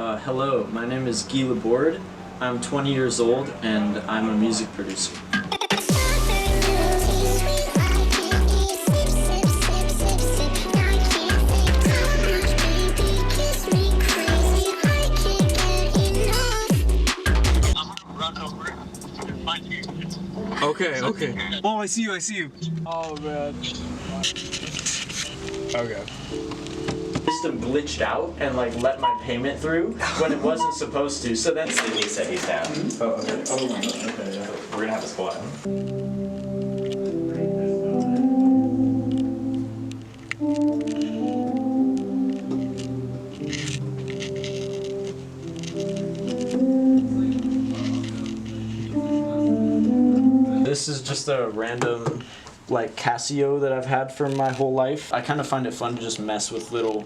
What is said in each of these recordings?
Hello, my name is Guy LaBorde. I'm 20 years old and I'm a music producer. Okay. Oh, I see you. Oh man. Okay. System glitched out and like let my payment through when it wasn't supposed to. So then He said he's down. Oh, okay. We're gonna have a squat. This is just a random like Casio that I've had for my whole life. I kind of find it fun to just mess with little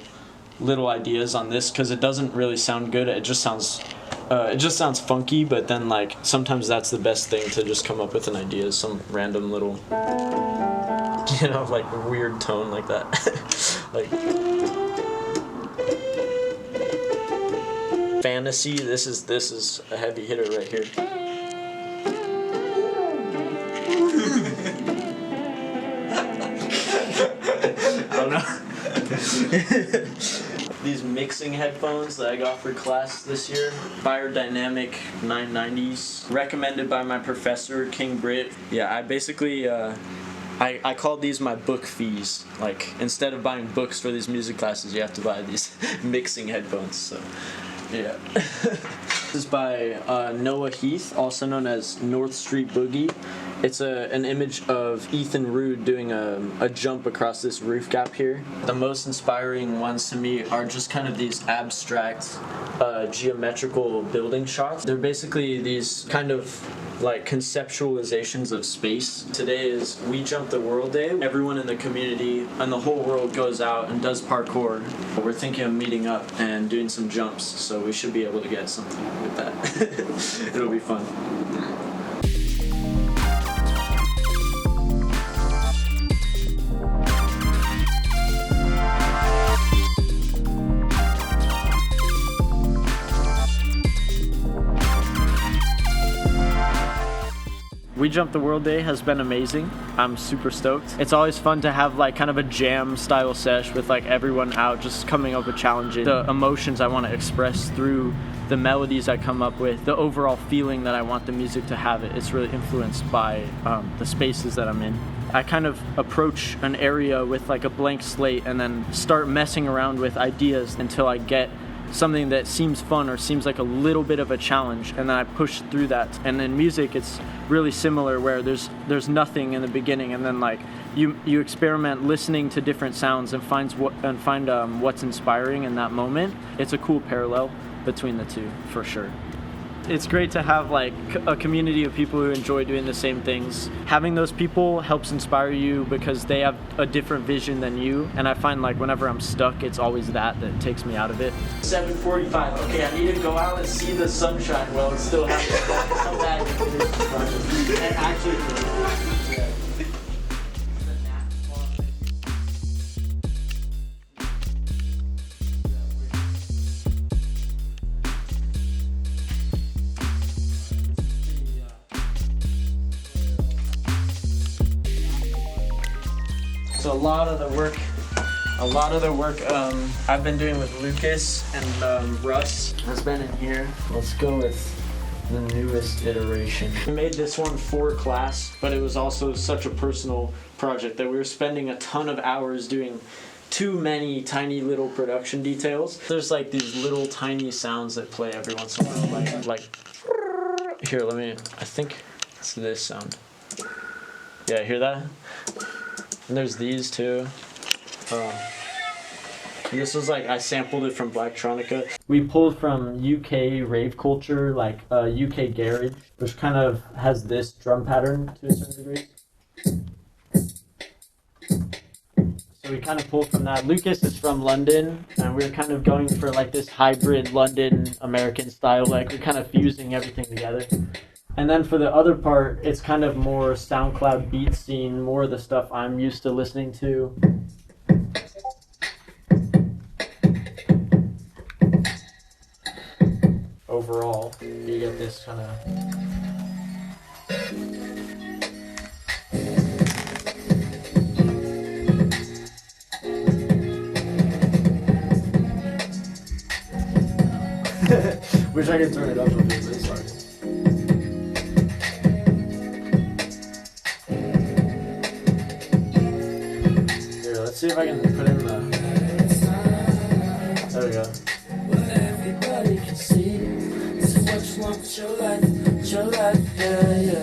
ideas on this because it doesn't really sound good. It just sounds funky, but then like sometimes that's the best thing to just come up with an idea, some random little like weird tone like that. Like fantasy, this is a heavy hitter right here. These mixing headphones that I got for class this year, Biodynamic 990s, recommended by my professor, King Britt. Yeah, I basically, I called these my book fees. Like, instead of buying books for these music classes, you have to buy these mixing headphones, so, yeah. This is by Noah Heath, also known as North Street Boogie. It's an image of Ethan Rude doing a jump across this roof gap here. The most inspiring ones to me are just kind of these abstract geometrical building shots. They're basically these kind of like conceptualizations of space. Today is We Jump the World Day. Everyone in the community and the whole world goes out and does parkour. We're thinking of meeting up and doing some jumps, so we should be able to get something with that. It'll be fun. We Jump the World Day has been amazing. I'm super stoked. It's always fun to have like kind of a jam style sesh with like everyone out just coming up with challenges. The emotions I want to express through the melodies I come up with, the overall feeling that I want the music to have, it's really influenced by the spaces that I'm in. I kind of approach an area with like a blank slate and then start messing around with ideas until I get something that seems fun or seems like a little bit of a challenge, and then I push through that. And in music it's really similar, where there's nothing in the beginning, and then like you experiment listening to different sounds and find what's inspiring in that moment. It's a cool parallel between the two for sure. It's great to have like a community of people who enjoy doing the same things. Having those people helps inspire you because they have a different vision than you, and I find like whenever I'm stuck, it's always that takes me out of it. 7:45. Okay, I need to go out and see the sunshine while it's still happening. Come back and finish this project. And actually, yeah. So a lot of the work I've been doing with Lucas and Russ has been in here. Let's go with the newest iteration. We made this one for class, but it was also such a personal project that we were spending a ton of hours doing too many tiny little production details. There's like these little tiny sounds that play every once in a while, like here, I think it's this sound. Yeah, hear that? And there's these too. This was like, I sampled it from Blacktronica. We pulled from UK rave culture, like UK garage, which kind of has this drum pattern to a certain degree. So we kind of pulled from that. Lucas is from London, and we were kind of going for like this hybrid London American style, like we're kind of fusing everything together. And then for the other part, it's kind of more SoundCloud beat scene, more of the stuff I'm used to listening to. overall. You get this kind of... Wish I could turn it up a bit, but it's hard. Here, let's see if I can put in the... There we go. Well, everybody can see this is what you want with your life, yeah.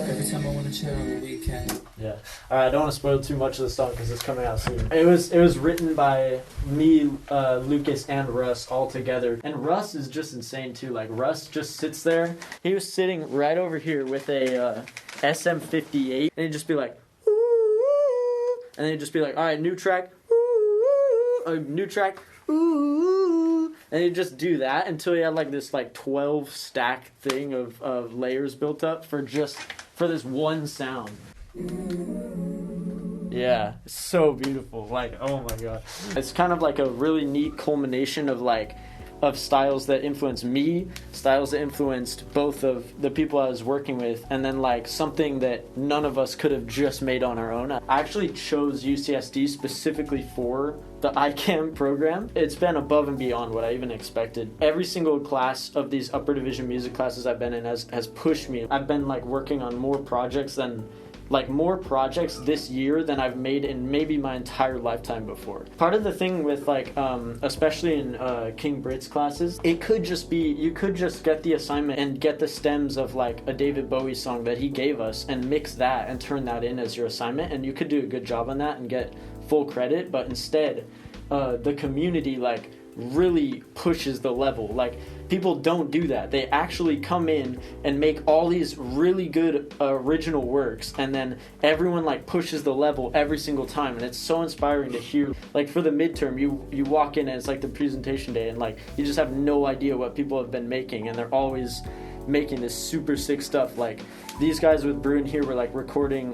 Every time I want to chill on the weekend. Yeah. Alright, I don't want to spoil too much of the song because it's coming out soon. It was written by me, Lucas, and Russ all together. And Russ is just insane too. Like, Russ just sits there. He was sitting right over here with a SM58, and he'd just be like, ooh, and then he'd just be like, alright, new track, ooh, new track, ooh, and he'd just do that until he had like this like 12 stack thing of layers built up for this one sound. Yeah, it's so beautiful. Like, oh my god. It's kind of like a really neat culmination of styles that influenced me, styles that influenced both of the people I was working with, and then like something that none of us could have just made on our own. I actually chose UCSD specifically for the ICAM program. It's been above and beyond what I even expected. Every single class of these upper division music classes I've been in has pushed me. I've been like working on more projects this year than I've made in maybe my entire lifetime before. Part of the thing with like, especially in King Brit's classes, it could just be, you could just get the assignment and get the stems of like a David Bowie song that he gave us and mix that and turn that in as your assignment, and you could do a good job on that and get full credit. But instead, the community like really pushes the level. Like, people don't do that. They actually come in and make all these really good original works, and then everyone like pushes the level every single time, and it's so inspiring to hear. Like, for the midterm, you walk in and it's like the presentation day, and like you just have no idea what people have been making, and they're always making this super sick stuff. Like, these guys with Bruin here were like recording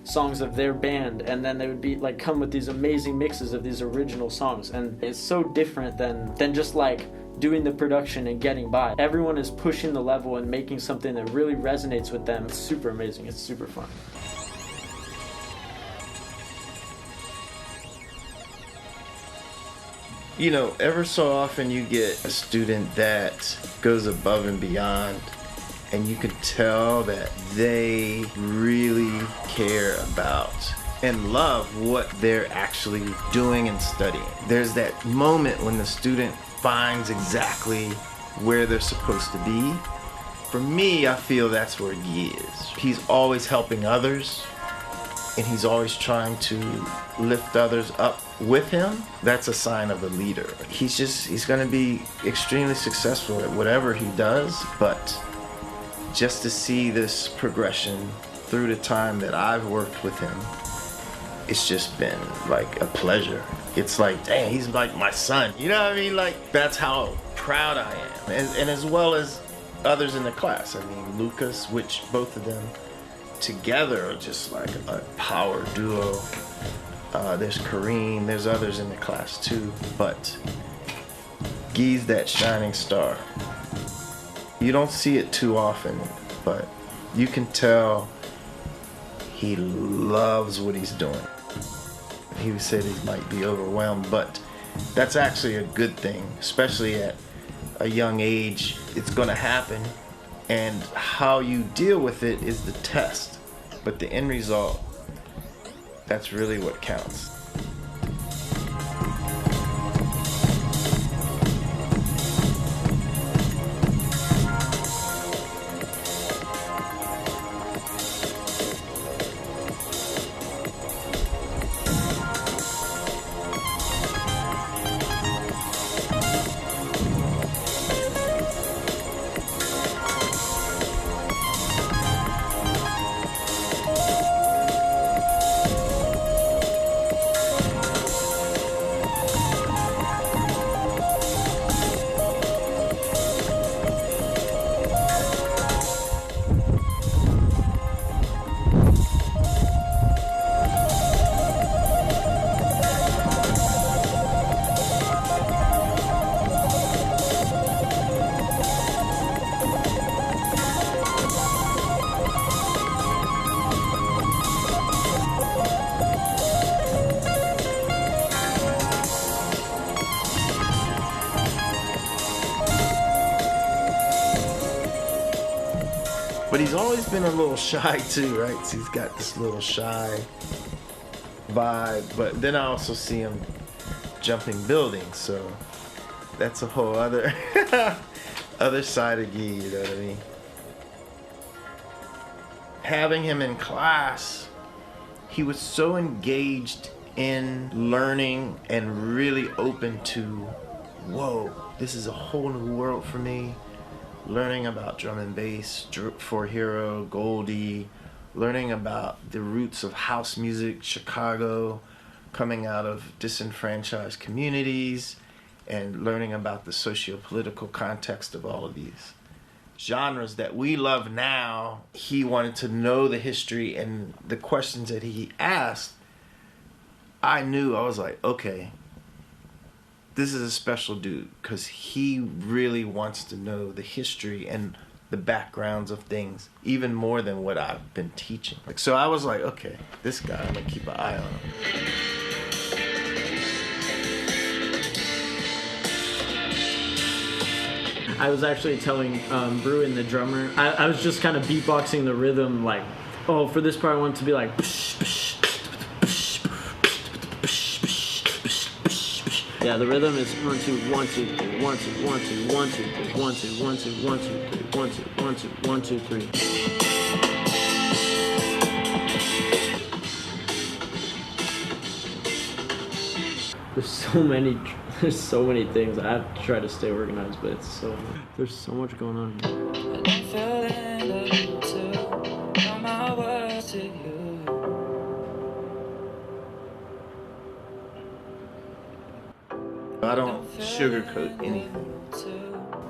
songs of their band, and then they would be like come with these amazing mixes of these original songs, and it's so different than just like doing the production and getting by. Everyone is pushing the level and making something that really resonates with them. It's super amazing. It's super fun. You know, ever so often you get a student that goes above and beyond, and you can tell that they really care about and love what they're actually doing and studying. There's that moment when the student finds exactly where they're supposed to be. For me, I feel that's where Guy is. He's always helping others, and he's always trying to lift others up with him. That's a sign of a leader. He's gonna be extremely successful at whatever he does, but just to see this progression through the time that I've worked with him, it's just been like a pleasure. It's like, dang, he's like my son. You know what I mean? Like, that's how proud I am. And as well as others in the class. I mean, Lucas, which both of them together are just like a power duo. There's Kareem, there's others in the class too, but Guy's that shining star. You don't see it too often, but you can tell he loves what he's doing. He said he might be overwhelmed, but that's actually a good thing, especially at a young age. It's gonna happen, and how you deal with it is the test, but the end result, that's really what counts. But he's always been a little shy too, right? So he's got this little shy vibe. But then I also see him jumping buildings, so that's a whole other other side of Guy, you know what I mean? Having him in class, he was so engaged in learning and really open to, whoa, this is a whole new world for me. Learning about drum and bass, For Hero, Goldie, learning about the roots of house music, Chicago, coming out of disenfranchised communities, and learning about the socio-political context of all of these genres that we love now. He wanted to know the history, and the questions that he asked, I was like, okay, this is a special dude, because he really wants to know the history and the backgrounds of things, even more than what I've been teaching. So I was like, okay, this guy, I'm gonna keep an eye on him. I was actually telling Bruin, the drummer, I was just kind of beatboxing the rhythm, like, oh, for this part I want it to be like, yeah, the rhythm is 1 2 1 2 3 1 2 1 2 1 2 3 1 2 1 2 1 2 3 1 2 1 2 1 2 3. There's so many things. I have to try to stay organized, but there's so much going on here. I don't sugarcoat anything.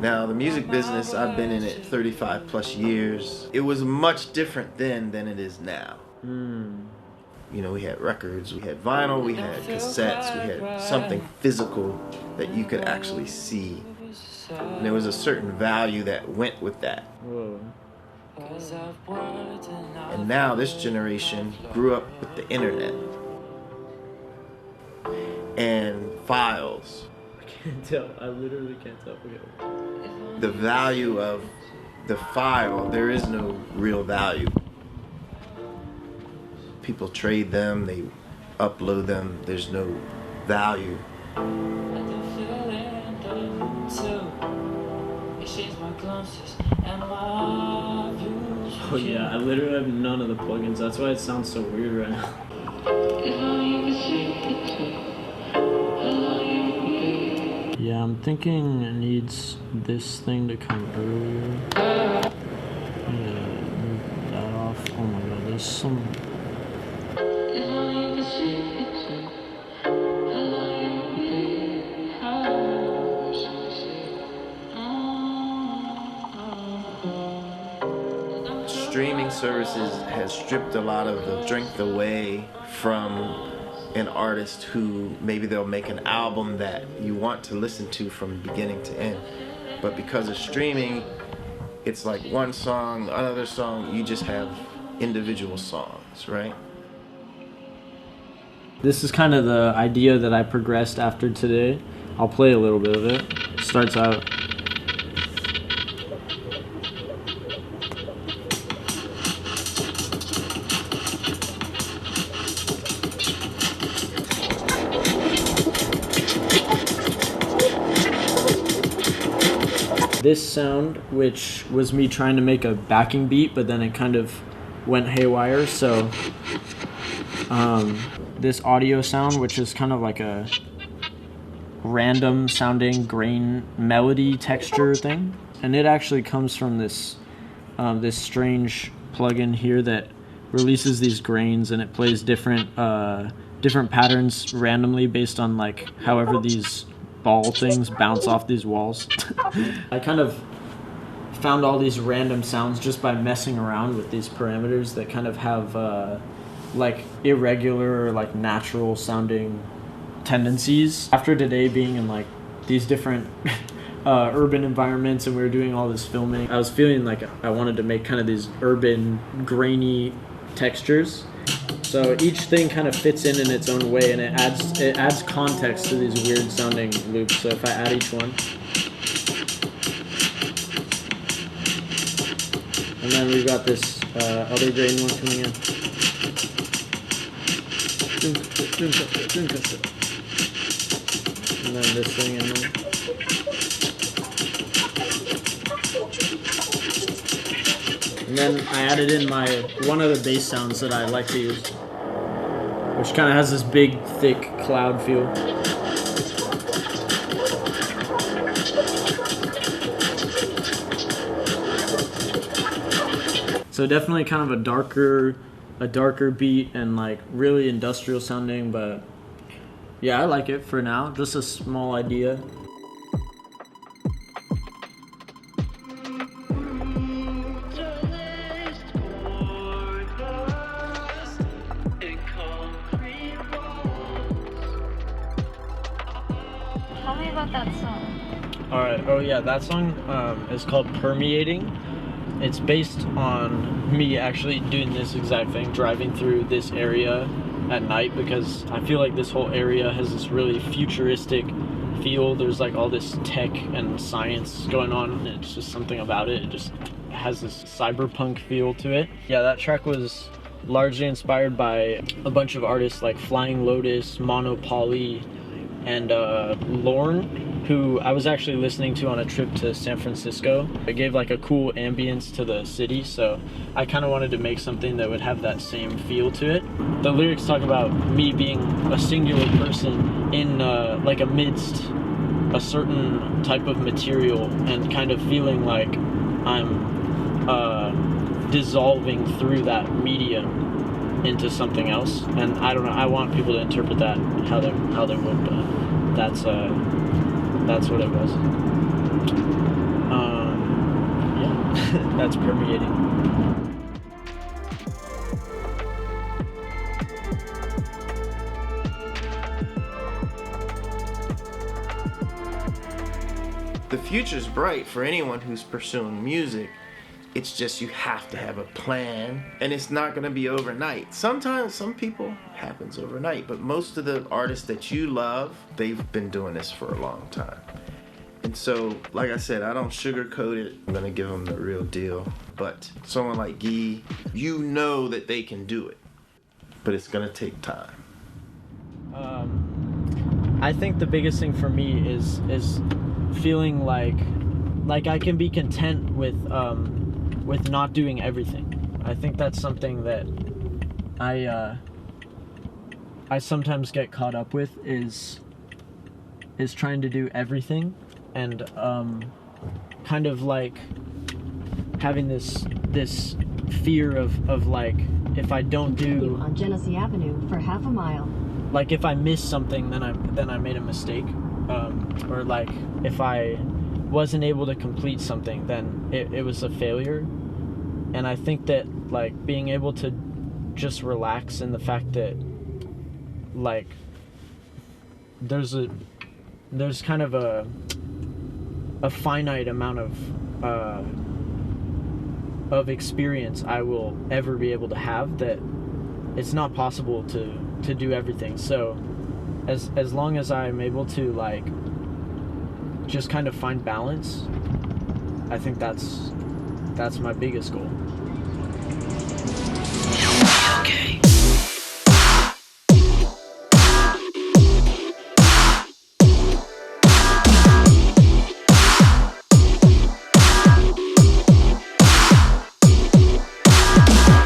Now, the music business, I've been in it 35 plus years. It was much different then than it is now. You know, we had records, we had vinyl, we had cassettes, we had something physical that you could actually see. And there was a certain value that went with that. Whoa. And now this generation grew up with the internet and files. I can't tell. I literally can't tell. Okay. The value of the file, there is no real value. People trade them, they upload them, there's no value. Oh yeah, I literally have none of the plugins. That's why it sounds so weird right now. Yeah, I'm thinking it needs this thing to come earlier. Yeah, move that off. Oh my god, there's some... Streaming services has stripped a lot of the strength away from an artist who maybe they'll make an album that you want to listen to from beginning to end. But because of streaming, it's like one song, another song, you just have individual songs, right? This is kind of the idea that I progressed after today. I'll play a little bit of it. It starts out. This sound, which was me trying to make a backing beat, but then it kind of went haywire, so this audio sound, which is kind of like a random sounding grain melody texture thing, and it actually comes from this this strange plugin here that releases these grains, and it plays different patterns randomly based on like however these ball things bounce off these walls. I kind of found all these random sounds just by messing around with these parameters that kind of have like irregular or like natural sounding tendencies. After today being in like these different urban environments and we were doing all this filming, I was feeling like I wanted to make kind of these urban grainy textures. So each thing kind of fits in its own way, and it adds context to these weird sounding loops. So if I add each one, and then we've got this other grain one coming in. And then this thing in there. And then I added in one of the bass sounds that I like to use, which kind of has this big, thick cloud feel. So definitely kind of a darker beat and like really industrial sounding, but yeah, I like it for now. Just a small idea. Tell me about that song. Alright, oh yeah, that song is called Permeating. It's based on me actually doing this exact thing, driving through this area at night, because I feel like this whole area has this really futuristic feel. There's like all this tech and science going on, and it's just something about it. It just has this cyberpunk feel to it. Yeah, that track was largely inspired by a bunch of artists like Flying Lotus, Monopoly, and Lorne, who I was actually listening to on a trip to San Francisco. It gave like a cool ambience to the city, so I kind of wanted to make something that would have that same feel to it. The lyrics talk about me being a singular person in like amidst a certain type of material, and kind of feeling like I'm dissolving through that medium into something else. And I don't know, I want people to interpret that how they would, but that's what it was. Yeah, that's Permeating. The future's bright for anyone who's pursuing music. It's just you have to have a plan, and it's not going to be overnight. Sometimes some people happens overnight, but most of the artists that you love, they've been doing this for a long time. And so, like I said, I don't sugarcoat it. I'm going to give them the real deal. But someone like Guy, you know that they can do it, but it's going to take time. I think the biggest thing for me is feeling like I can be content with not doing everything. I think that's something that I sometimes get caught up with is trying to do everything, and kind of like having this fear of like, if I don't do on Genesee Avenue for half a mile. Like if I miss something, then I made a mistake, or like if I wasn't able to complete something, then it was a failure. And I think that like being able to just relax in the fact that like there's kind of a finite amount of experience I will ever be able to have, that it's not possible to do everything. So as long as I'm able to like just kind of find balance, I think that's my biggest goal.